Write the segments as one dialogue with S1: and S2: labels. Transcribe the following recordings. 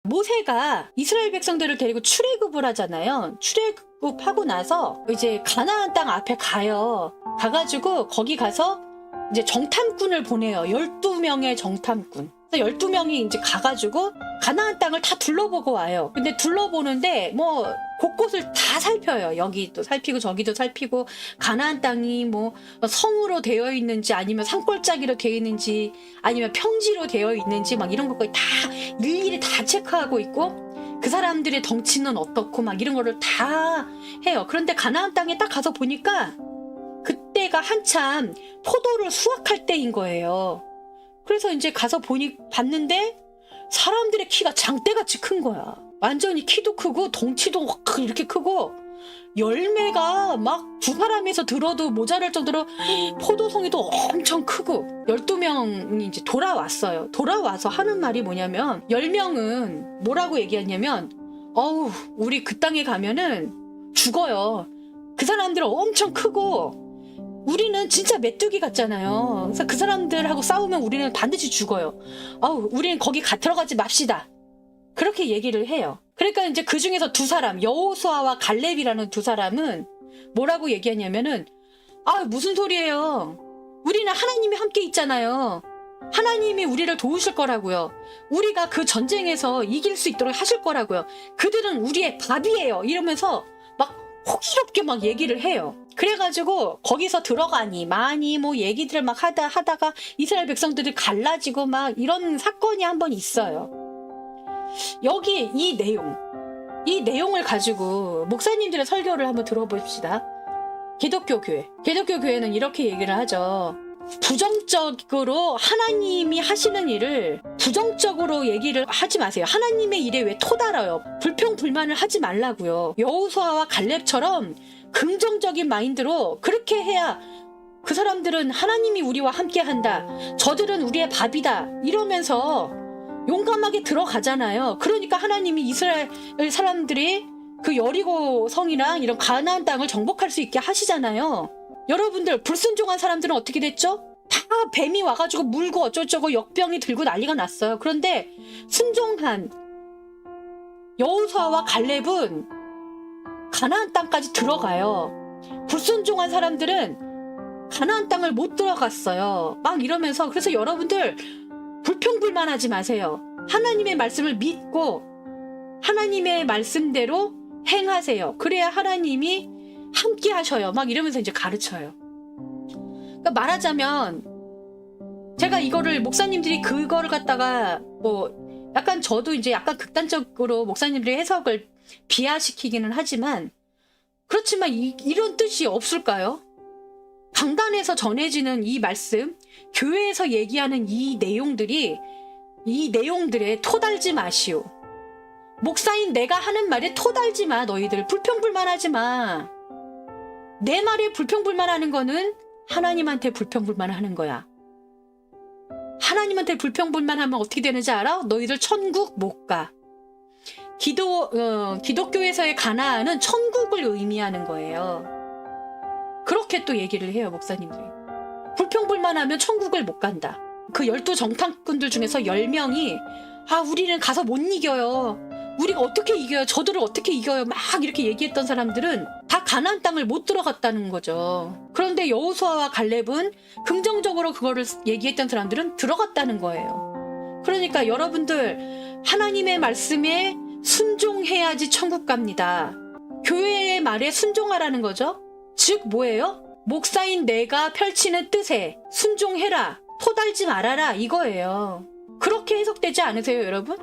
S1: 모세가 이스라엘 백성들을 데리고 출애굽을 하잖아요. 출애굽하고 나서 이제 가나안 땅 앞에 가요. 가가지고 거기 가서 이제 정탐꾼을 보내요. 12명의 정탐꾼. 12명이 이제 가가지고 가나안 땅을 다 둘러보고 와요. 근데 둘러보는데 뭐 곳곳을 다 살펴요. 여기도 살피고 저기도 살피고 가나안 땅이 뭐 성으로 되어 있는지 아니면 산골짜기로 되어 있는지 아니면 평지로 되어 있는지 막 이런 것까지 다 일일이 다 체크하고 있고 그 사람들의 덩치는 어떻고 막 이런 거를 다 해요. 그런데 가나안 땅에 딱 가서 보니까 그때가 한참 포도를 수확할 때인 거예요. 그래서 이제 가서 봤는데 사람들의 키가 장대같이 큰 거야. 완전히 키도 크고 덩치도 확 이렇게 크고 열매가 막 두 사람에서 들어도 모자랄 정도로 포도송이도 엄청 크고 12명이 이제 돌아왔어요. 돌아와서 하는 말이 뭐냐면 10명은 뭐라고 얘기했냐면 어우 우리 그 땅에 가면은 죽어요. 그 사람들은 엄청 크고 우리는 진짜 메뚜기 같잖아요. 그래서 그 사람들하고 싸우면 우리는 반드시 죽어요. 우리는 거기 들어가지 맙시다. 그렇게 얘기를 해요. 그러니까 이제 그 중에서 두 사람, 여호수아와 갈렙이라는 두 사람은 뭐라고 얘기하냐면은 무슨 소리예요. 우리는 하나님이 함께 있잖아요. 하나님이 우리를 도우실 거라고요. 우리가 그 전쟁에서 이길 수 있도록 하실 거라고요. 그들은 우리의 밥이에요. 이러면서 막 호기롭게 막 얘기를 해요. 그래가지고 거기서 들어가니 많이 뭐 얘기들을 막 하다가 이스라엘 백성들이 갈라지고 막 이런 사건이 한번 있어요. 여기 이 내용을 가지고 목사님들의 설교를 한번 들어봅시다. 기독교 교회는 이렇게 얘기를 하죠. 부정적으로 하나님이 하시는 일을 부정적으로 얘기를 하지 마세요. 하나님의 일에 왜 토달아요? 불평불만을 하지 말라고요. 여호수아와 갈렙처럼 긍정적인 마인드로 그렇게 해야 그 사람들은 하나님이 우리와 함께 한다. 저들은 우리의 밥이다. 이러면서 용감하게 들어가잖아요. 그러니까 하나님이 이스라엘 사람들이 그 여리고 성이랑 이런 가나안 땅을 정복할 수 있게 하시잖아요. 여러분들 불순종한 사람들은 어떻게 됐죠? 다 뱀이 와가지고 물고 어쩌고저쩌고 역병이 들고 난리가 났어요. 그런데 순종한 여호수아와 갈렙은 가나안 땅까지 들어가요. 불순종한 사람들은 가나안 땅을 못 들어갔어요. 막 이러면서 그래서 여러분들 불평불만하지 마세요. 하나님의 말씀을 믿고 하나님의 말씀대로 행하세요. 그래야 하나님이 함께 하셔요. 막 이러면서 이제 가르쳐요. 그러니까 말하자면 제가 이거를 목사님들이 그거를 갖다가 뭐 약간 저도 이제 약간 극단적으로 목사님들의 해석을 비하시키기는 하지만 그렇지만 이런 뜻이 없을까요? 강단에서 전해지는 이 말씀, 교회에서 얘기하는 이 내용들에 토달지 마시오. 목사인 내가 하는 말에 토달지 마. 너희들 불평불만하지 마. 내 말에 불평불만하는 거는 하나님한테 불평불만하는 거야. 하나님한테 불평불만하면 어떻게 되는지 알아? 너희들 천국 못 가. 기독교에서의 가나안은 천국을 의미하는 거예요. 그렇게 또 얘기를 해요, 목사님들이. 불평불만하면 천국을 못 간다. 그 12 정탐꾼들 중에서 10명이 우리는 가서 못 이겨요. 우리가 어떻게 이겨요? 저들을 어떻게 이겨요? 막 이렇게 얘기했던 사람들은 다 가나안 땅을 못 들어갔다는 거죠. 그런데 여호수아와 갈렙은 긍정적으로 그거를 얘기했던 사람들은 들어갔다는 거예요. 그러니까 여러분들 하나님의 말씀에 순종해야지 천국 갑니다. 교회의 말에 순종하라는 거죠. 즉 뭐예요? 목사인 내가 펼치는 뜻에 순종해라. 토달지 말아라. 이거예요. 그렇게 해석되지 않으세요, 여러분?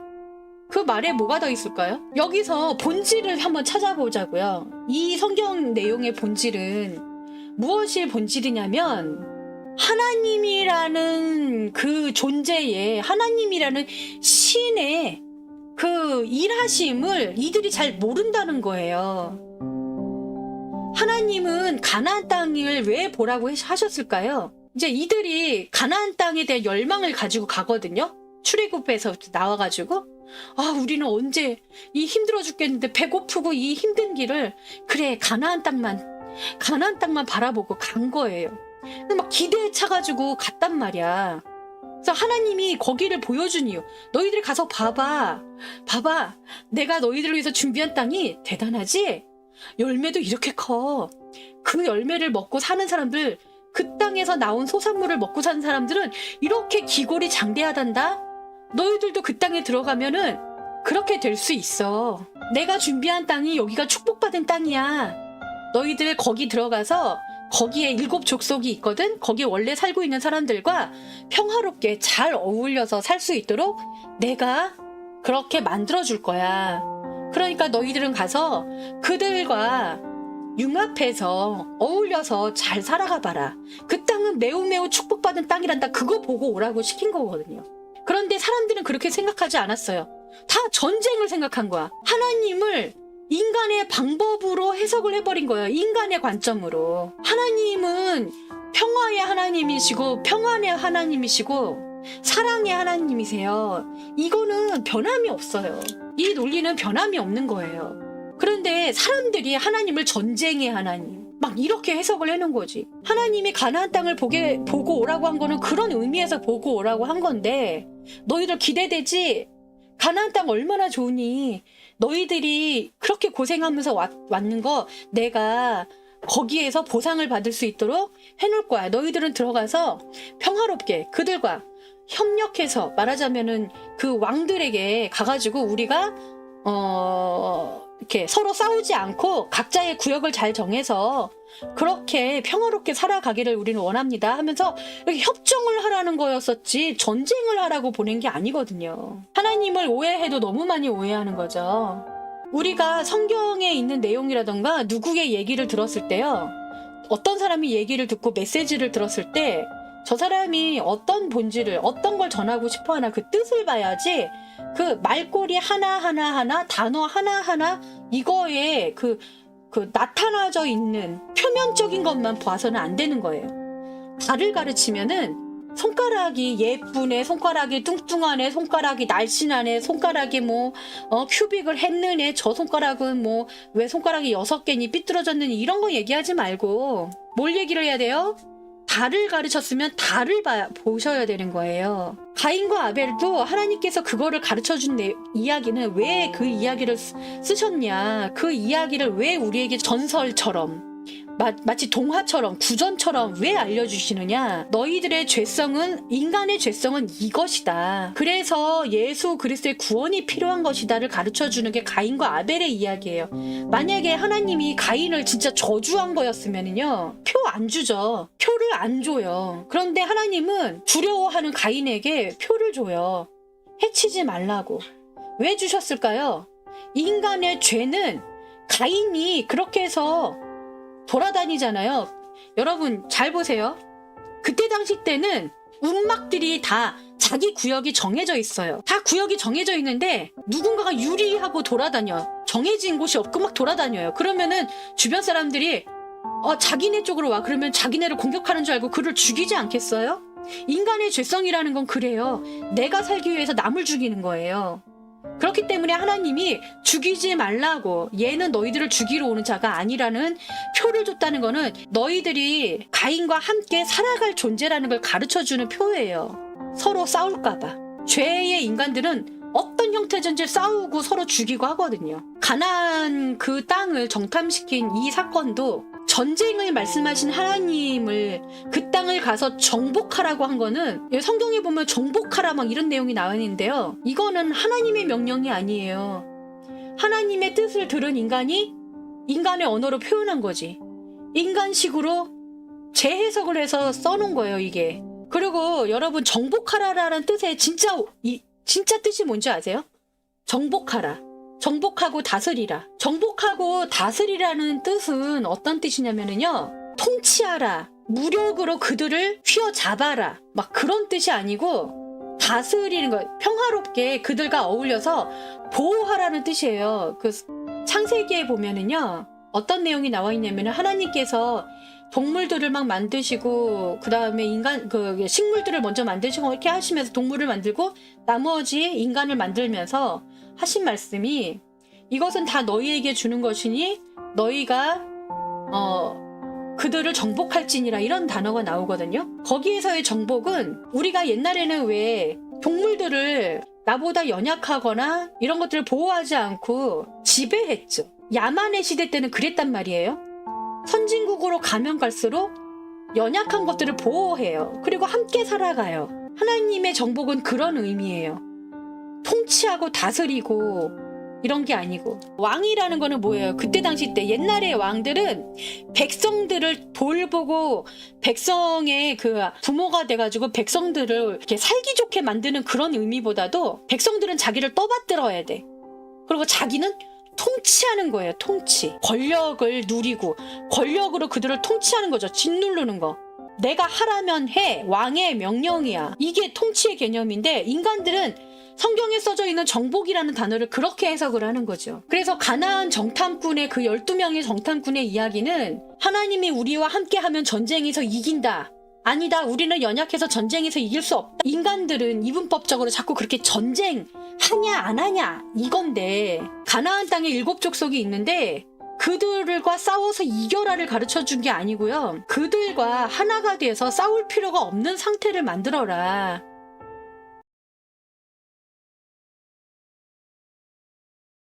S1: 그 말에 뭐가 더 있을까요? 여기서 본질을 한번 찾아보자고요. 이 성경 내용의 본질은 무엇이 본질이냐면 하나님이라는 그 존재에 하나님이라는 신의 그 일하심을 이들이 잘 모른다는 거예요. 하나님은 가나안 땅을 왜 보라고 하셨을까요? 이제 이들이 가나안 땅에 대한 열망을 가지고 가거든요. 출애굽에서 나와가지고 우리는 언제 이 힘들어 죽겠는데 배고프고 이 힘든 길을 그래 가나안 땅만 바라보고 간 거예요. 근데 막 기대에 차가지고 갔단 말이야. 그래서 하나님이 거기를 보여준 이유. 너희들 가서 봐봐. 내가 너희들을 위해서 준비한 땅이 대단하지? 열매도 이렇게 커. 그 열매를 먹고 사는 사람들, 그 땅에서 나온 소산물을 먹고 사는 사람들은 이렇게 기골이 장대하단다? 너희들도 그 땅에 들어가면은 그렇게 될 수 있어. 내가 준비한 땅이 여기가 축복받은 땅이야. 너희들 거기 들어가서 거기에 7 족속이 있거든? 거기 원래 살고 있는 사람들과 평화롭게 잘 어울려서 살 수 있도록 내가 그렇게 만들어줄 거야. 그러니까 너희들은 가서 그들과 융합해서 어울려서 잘 살아가 봐라. 그 땅은 매우 축복받은 땅이란다. 그거 보고 오라고 시킨 거거든요. 그런데 사람들은 그렇게 생각하지 않았어요. 다 전쟁을 생각한 거야. 하나님을 인간의 방법으로 해석을 해버린 거예요. 인간의 관점으로. 하나님은 평화의 하나님이시고 평안의 하나님이시고 사랑의 하나님이세요. 이거는 변함이 없어요. 이 논리는 변함이 없는 거예요. 그런데 사람들이 하나님을 전쟁의 하나님 막 이렇게 해석을 해놓은 거지. 하나님이 가나안 땅을 보고 오라고 한 거는 그런 의미에서 보고 오라고 한 건데 너희들 기대되지? 가나안 땅 얼마나 좋으니? 너희들이 그렇게 고생하면서 왔는 거 내가 거기에서 보상을 받을 수 있도록 해놓을 거야. 너희들은 들어가서 평화롭게 그들과 협력해서 말하자면은 그 왕들에게 가가지고 우리가 이렇게 서로 싸우지 않고 각자의 구역을 잘 정해서 그렇게 평화롭게 살아가기를 우리는 원합니다 하면서 여기 협정을 하라는 거였었지 전쟁을 하라고 보낸 게 아니거든요. 하나님을 오해해도 너무 많이 오해하는 거죠. 우리가 성경에 있는 내용이라던가 누구의 얘기를 들었을 때요. 어떤 사람이 얘기를 듣고 메시지를 들었을 때 저 사람이 어떤 본질을 어떤 걸 전하고 싶어하나 그 뜻을 봐야지 그 말꼬리 하나 단어 하나 이거에 그 나타나져 있는 표면적인 것만 봐서는 안 되는 거예요. 달을 가르치면은 손가락이 예쁘네, 손가락이 뚱뚱하네, 손가락이 날씬하네, 손가락이 큐빅을 했느네, 저 손가락은 왜 손가락이 6개니 삐뚤어졌느니 이런 거 얘기하지 말고 뭘 얘기를 해야 돼요? 달을 가르쳤으면 달을 보셔야 되는 거예요. 가인과 아벨도 하나님께서 그거를 가르쳐준 이야기는 왜 그 이야기를 쓰셨냐, 그 이야기를 왜 우리에게 전설처럼 마치 동화처럼 구전처럼 왜 알려주시느냐. 너희들의 죄성은 인간의 죄성은 이것이다. 그래서 예수 그리스도의 구원이 필요한 것이다를 가르쳐주는 게 가인과 아벨의 이야기예요. 만약에 하나님이 가인을 진짜 저주한 거였으면요 표 안 주죠. 표를 안 줘요. 그런데 하나님은 두려워하는 가인에게 표를 줘요. 해치지 말라고. 왜 주셨을까요? 인간의 죄는 가인이 그렇게 해서 돌아다니잖아요. 여러분 잘 보세요. 그때 당시 때는 움막들이 다 자기 구역이 정해져 있어요. 다 구역이 정해져 있는데 누군가가 유리하고 돌아다녀. 정해진 곳이 없고 막 돌아다녀요. 그러면은 주변 사람들이 자기네 쪽으로 와. 그러면 자기네를 공격하는 줄 알고 그를 죽이지 않겠어요? 인간의 죄성이라는 건 그래요. 내가 살기 위해서 남을 죽이는 거예요. 그렇기 때문에 하나님이 죽이지 말라고, 얘는 너희들을 죽이러 오는 자가 아니라는 표를 줬다는 거는 너희들이 가인과 함께 살아갈 존재라는 걸 가르쳐주는 표예요. 서로 싸울까봐. 죄의 인간들은 어떤 형태든지 싸우고 서로 죽이고 하거든요. 가나안 그 땅을 정탐시킨 이 사건도 전쟁을 말씀하신 하나님을 그 땅을 가서 정복하라고 한 거는 성경에 보면 정복하라 막 이런 내용이 나와 있는데요. 이거는 하나님의 명령이 아니에요. 하나님의 뜻을 들은 인간이 인간의 언어로 표현한 거지. 인간식으로 재해석을 해서 써놓은 거예요, 이게. 그리고 여러분 정복하라라는 뜻의 진짜 뜻이 뭔지 아세요? 정복하라. 정복하고 다스리라. 정복하고 다스리라는 뜻은 어떤 뜻이냐면요. 통치하라. 무력으로 그들을 휘어잡아라. 막 그런 뜻이 아니고 다스리는 거. 평화롭게 그들과 어울려서 보호하라는 뜻이에요. 그 창세기에 보면은요. 어떤 내용이 나와 있냐면 하나님께서 동물들을 막 만드시고 그 다음에 식물들을 먼저 만드시고 이렇게 하시면서 동물을 만들고 나머지 인간을 만들면서 하신 말씀이 이것은 다 너희에게 주는 것이니 너희가 그들을 정복할지니라 이런 단어가 나오거든요. 거기에서의 정복은 우리가 옛날에는 왜 동물들을 나보다 연약하거나 이런 것들을 보호하지 않고 지배했죠. 야만의 시대 때는 그랬단 말이에요. 선진국으로 가면 갈수록 연약한 것들을 보호해요. 그리고 함께 살아가요. 하나님의 정복은 그런 의미예요. 통치하고 다스리고 이런 게 아니고. 왕이라는 거는 뭐예요? 그때 당시 때 옛날의 왕들은 백성들을 돌보고 백성의 그 부모가 돼가지고 백성들을 이렇게 살기 좋게 만드는 그런 의미보다도 백성들은 자기를 떠받들어야 돼. 그리고 자기는 통치하는 거예요. 통치. 권력을 누리고 권력으로 그들을 통치하는 거죠. 짓누르는 거. 내가 하라면 해. 왕의 명령이야. 이게 통치의 개념인데 인간들은 성경에 써져 있는 정복이라는 단어를 그렇게 해석을 하는 거죠. 그래서 가나안 정탐꾼의 그 12명의 정탐꾼의 이야기는 하나님이 우리와 함께하면 전쟁에서 이긴다. 아니다. 우리는 연약해서 전쟁에서 이길 수 없다. 인간들은 이분법적으로 자꾸 그렇게 전쟁하냐 안 하냐 이건데 가나안 땅에 7족속이 있는데 그들과 싸워서 이겨라를 가르쳐준 게 아니고요. 그들과 하나가 돼서 싸울 필요가 없는 상태를 만들어라.